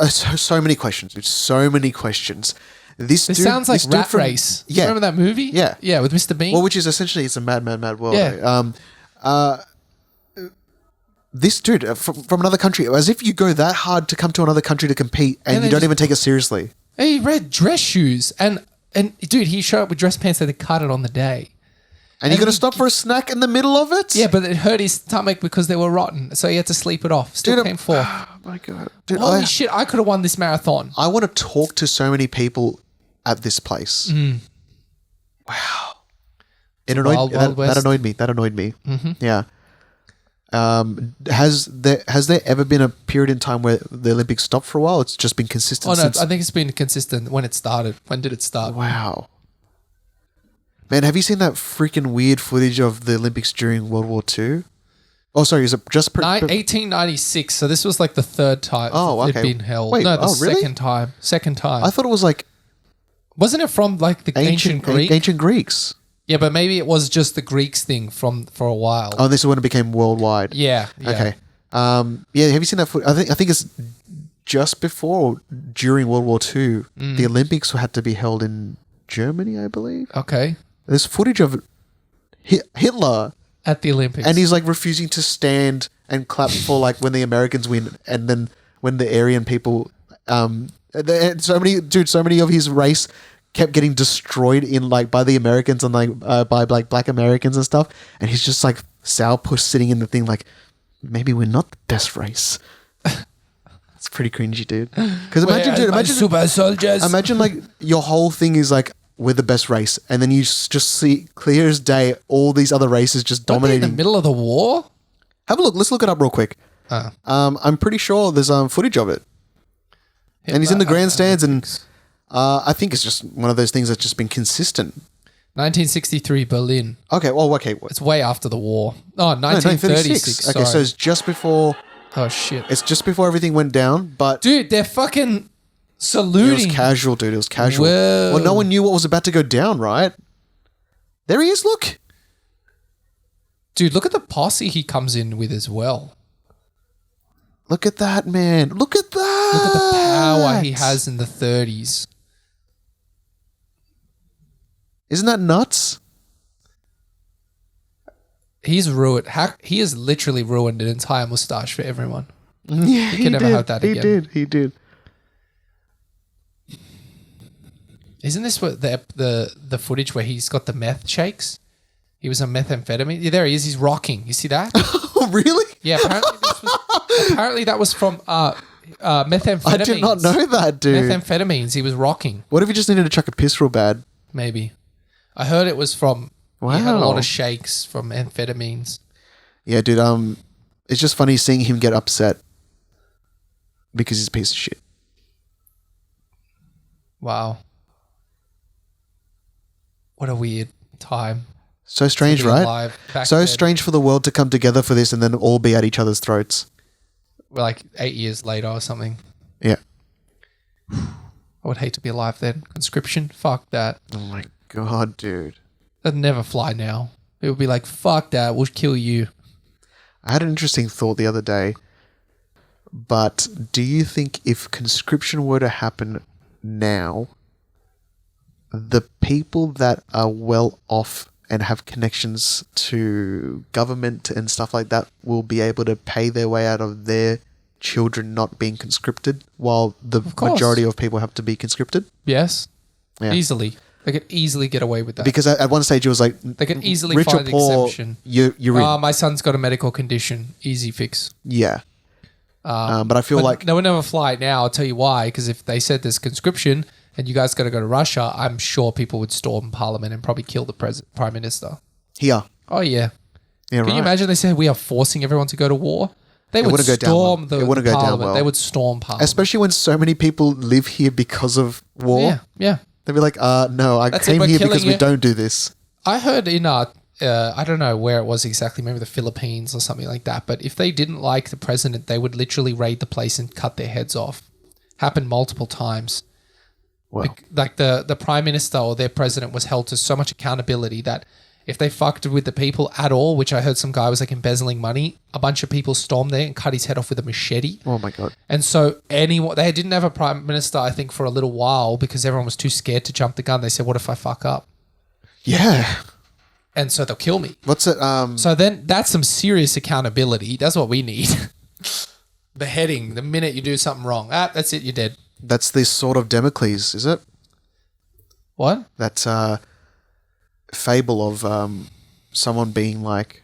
so many questions. Dude, so many questions. This Sounds like Rat Race. Yeah. Remember that movie? Yeah. Yeah, with Mr. Bean? Well, which is essentially it's a mad world. Yeah. This dude from another country, as if you go that hard to come to another country to compete, and you don't even take it seriously. He read dress shoes, and dude, he showed up with dress pants that had cut it on the day. And you're going to stop for a snack in the middle of it? Yeah, but it hurt his stomach because they were rotten, so he had to sleep it off. Still came fourth. Oh my God. Dude, Holy shit, I could have won this marathon. I want to talk to so many people at this place. Wow. It annoyed, that annoyed me. That annoyed me. Mm-hmm. Yeah. Has there ever been a period in time where the Olympics stopped for a while? It's just been consistent since... I think it's been consistent when it started. When did it start? Wow. Man, have you seen that freaking weird footage of the Olympics during World War II? Oh, sorry, is it just... 1896, so this was like the third time it'd been held. Wait, no, really? Second time. I thought it was like... Wasn't it from like the ancient Greek? Ancient Greeks. Yeah, but maybe it was just the Greeks thing for a while. Oh, this is when it became worldwide. Yeah. Okay. Yeah, have you seen that footage? I think it's just before or during World War II. The Olympics had to be held in Germany, I believe. Okay. There's footage of Hitler at the Olympics, and he's like refusing to stand and clap for like when the Americans win, and then when the Aryan people, so many of his race kept getting destroyed in like by the Americans and like by like black Americans and stuff, and he's just like sourpuss sitting in the thing like, maybe we're not the best race. It's pretty cringy, dude. Because imagine super soldiers. Imagine like your whole thing is like, we're the best race, and then you just see clear as day all these other races just dominating. In the middle of the war? Have a look. Let's look it up real quick. I'm pretty sure there's footage of it. And he's in the grandstands, and I think it's just one of those things that's just been consistent. 1963 Berlin. Okay, well, okay. It's way after the war. Oh, 1936. Okay, so it's just before... Oh, shit. It's just before everything went down, but... Dude, they're fucking... saluting. It was casual, dude. It was casual. Whoa. Well, no one knew what was about to go down, right? There he is, look. Dude, look at the posse he comes in with as well. Look at that, man. Look at that. Look at the power he has in the 30s. Isn't that nuts? He's ruined. He has literally ruined an entire mustache for everyone. Yeah, he can never have that again. He did. Isn't this what the footage where he's got the meth shakes? He was on methamphetamine. Yeah, there he is. He's rocking. You see that? Oh, really? Yeah. Apparently that was from methamphetamines. I did not know that, dude. Methamphetamines. He was rocking. What if he just needed to chuck a piss real bad? Maybe. I heard it was from. Wow. He had a lot of shakes from amphetamines. Yeah, dude. It's just funny seeing him get upset because he's a piece of shit. Wow. What a weird time. So strange, right? So strange for the world to come together for this and then all be at each other's throats. Like 8 years later or something. Yeah. I would hate to be alive then. Conscription? Fuck that. Oh my God, dude. That'd never fly now. It would be like, fuck that, we'll kill you. I had an interesting thought the other day. But do you think if conscription were to happen now, the people that are well off and have connections to government and stuff like that will be able to pay their way out of their children not being conscripted, while the majority of people have to be conscripted? Yes. Yeah. Easily. They could easily get away with that. Because at one stage it was like, they could easily rich find or poor, exception. You're in. My son's got a medical condition. Easy fix. Yeah. But I feel like... They would never fly now. I'll tell you why. Because if they said there's conscription and you guys got to go to Russia, I'm sure people would storm parliament and probably kill the prime minister. Here. Oh, yeah. Yeah, Can you imagine they said we are forcing everyone to go to war? They would storm the parliament. They would storm parliament. Especially when so many people live here because of war. Yeah. They'd be like, no, I came here because we don't do this. I heard in I don't know where it was exactly, maybe the Philippines or something like that. But if they didn't like the president, they would literally raid the place and cut their heads off. Happened multiple times. Wow. Like the prime minister or their president was held to so much accountability that if they fucked with the people at all, which I heard some guy was like embezzling money, a bunch of people stormed there and cut his head off with a machete. Oh my God. And so they didn't have a prime minister, I think, for a little while because everyone was too scared to jump the gun. They said, what if I fuck up? Yeah. And so they'll kill me. What's it? So then that's some serious accountability. That's what we need. Beheading the minute you do something wrong. That's it. You're dead. That's the sword of Damocles, is it? What? That's fable of someone being like,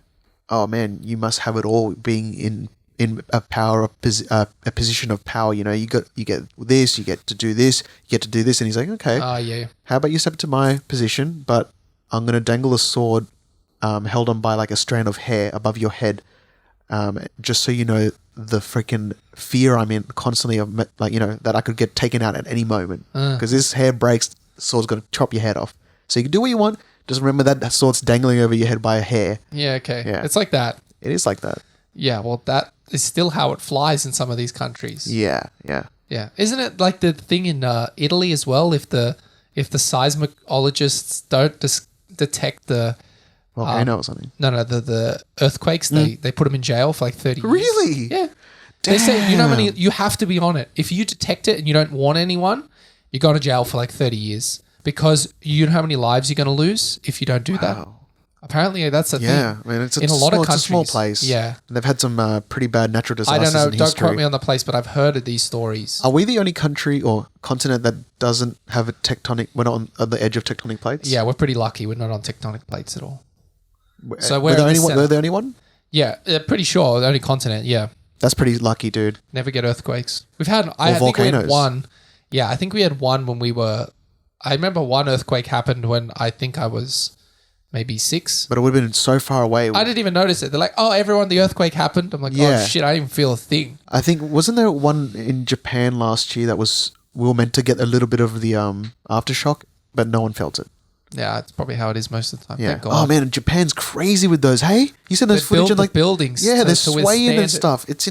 oh man, you must have it all, being in a position of power. You know, you get this, you get to do this, you get to do this, and he's like, okay, Yeah. how about you step into my position, but I'm gonna dangle a sword held on by like a strand of hair above your head, just so you know the freaking fear I'm in constantly of, like, you know, that I could get taken out at any moment because this hair breaks, the sword's gonna chop your head off. So you can do what you want. Just remember that sword's dangling over your head by a hair. Yeah, okay. Yeah. It's like that. It is like that. Yeah, well, that is still how it flies in some of these countries. Yeah, yeah. Yeah. Isn't it like the thing in Italy as well? If the seismologists don't detect the Volcano or something. No, the earthquakes, they put them in jail for like 30 years. Really? Yeah. They say, you have to be on it. If you detect it and you don't warn anyone, you go to jail for like 30 years because you know how many lives you're going to lose if you don't do that. Apparently, that's a thing. Yeah, I mean, it's a small place. Yeah. And they've had some pretty bad natural I disasters don't know. in Don't history. quote me on the place, but I've heard of these stories. Are we the only country or continent that doesn't have a tectonic, we're not on the edge of tectonic plates? Yeah, we're pretty lucky. We're not on tectonic plates at all. So we're the only one? Yeah, pretty sure. The only continent, yeah. That's pretty lucky, dude. Never get earthquakes. We've had, I think we had one. Yeah, I think we had one when we were, I remember one earthquake happened when I think I was maybe 6. But it would have been so far away. I didn't even notice it. They're like, oh, everyone, the earthquake happened. I'm like, oh shit, I didn't even feel a thing. I think, wasn't there one in Japan last year that we were meant to get a little bit of the aftershock, but no one felt it. Yeah, it's probably how it is most of the time. Yeah. Thank God. Oh man, Japan's crazy with those. Hey, you said those footage of like buildings. Yeah, they're to swaying and withstand stuff. It's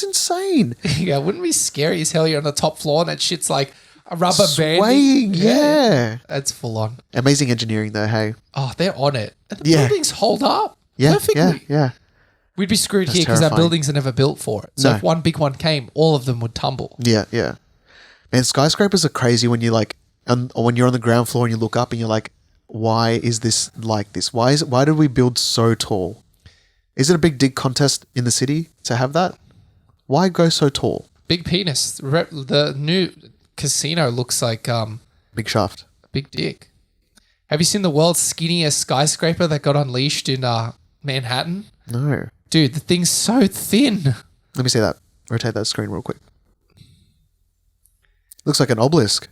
insane. Yeah, wouldn't it be scary as hell? You're on the top floor and that shit's like a rubber band. Swaying, yeah. That's full on. Amazing engineering though, hey. Oh, they're on it. And the Yeah. buildings hold up Yeah, perfectly. yeah. We'd be screwed That's here because our terrifying. buildings are never built for it. So No. if one big one came, all of them would tumble. Yeah, yeah. Man, skyscrapers are crazy when you like, or when you're on the ground floor and you look up and you're like, why is this like this? Why did we build so tall? Is it a big dig contest in the city to have that? Why go so tall? Big penis. The new casino looks like Big shaft. big dick. Have you seen the world's skinniest skyscraper that got unleashed in Manhattan? No. Dude, the thing's so thin. Let me see that. Rotate that screen real quick. Looks like an obelisk.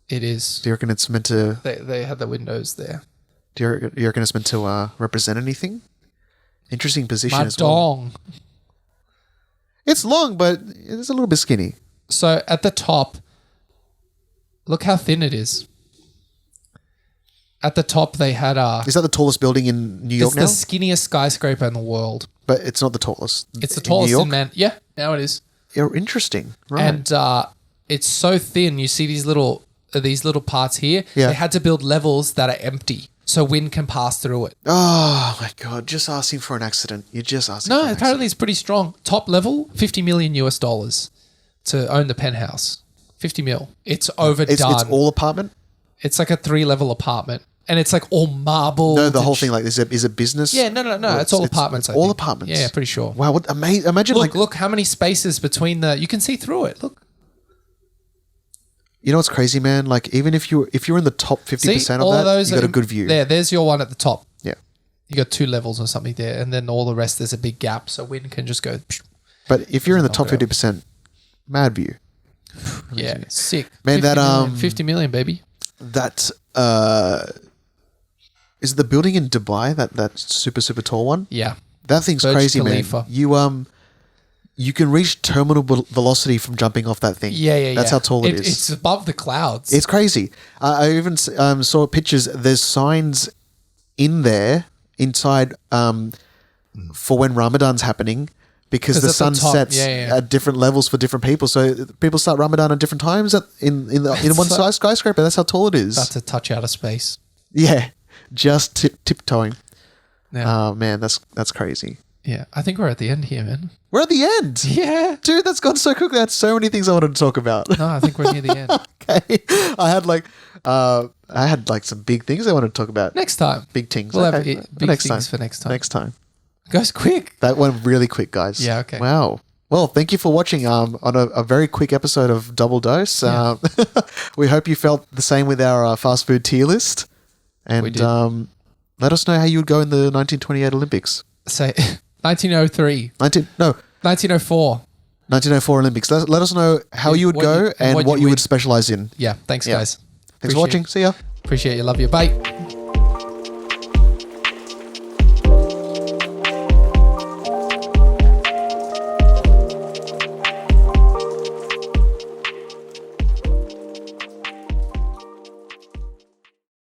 It is. Do you reckon it's meant to? They had the windows there. Do you reckon it's meant to represent anything? Interesting position My as well. dong. It's long, but it's a little bit skinny. So at the top, look how thin it is. At the top, they had Is that the tallest building in New York it's now? the skinniest skyscraper in the world. But it's not the tallest. It's the In tallest New York? in man. Yeah, now it is. Yeah, interesting. Right. And it's so thin. You see these little parts here. Yeah. They had to build levels that are empty so wind can pass through it. Oh my god! Just asking for an accident. You're just asking. No, for an apparently it's pretty strong. Top level, $50 million to own the penthouse. 50 mil. It's overdone. It's all apartment. It's like a 3-level apartment, and it's like all marble. No, the whole thing. Like, is it business? Yeah, no. Or It's all apartments. It's I all think. apartments. Yeah, pretty sure. Wow, what amazing! Imagine Look how many spaces between the. You can see through it. Look. You know what's crazy, man? Like, even if you're in the top 50% of that, you got a good view. There's your one at the top. Yeah. You got 2 levels or something there, and then all the rest there's a big gap, so wind can just go. But if you're in the top Knock it 50%, mad view. Yeah, sick. Man, 50 that, million, 50 million, baby. That is it the building in Dubai, that super tall one? Yeah. That thing's Burj crazy, Khalifa. man. You can reach terminal velocity from jumping off that thing. Yeah. That's how tall it is. It's above the clouds. It's crazy. I even saw pictures. There's signs in there inside for when Ramadan's happening because 'Cause the at the sun top, sets yeah. at different levels for different people. So people start Ramadan at different times in one skyscraper. That's how tall it is. About to touch out of space. Yeah, just tiptoeing. Yeah. Oh man, that's crazy. Yeah. I think we're at the end here, man. We're at the end. Yeah. Dude, that's gone so quickly. I had so many things I wanted to talk about. No, I think we're near the end. Okay. I had like some big things I wanted to talk about. Next time. Big things. We'll have Okay. big Next things time. for next time. Next time. Goes quick. That went really quick, guys. Yeah, okay. Wow. Well, thank you for watching on a very quick episode of Double Dose. Yeah. We hope you felt the same with our fast food tier list. And We did. let us know how you would go in the 1928 Olympics. Say 1903. 1904. 1904 Olympics. Let us know how you would what go you- and what what you you would- would specialize in. Yeah. Thanks, Yeah. guys. Thanks for watching. See ya. Appreciate you. Love you. Bye.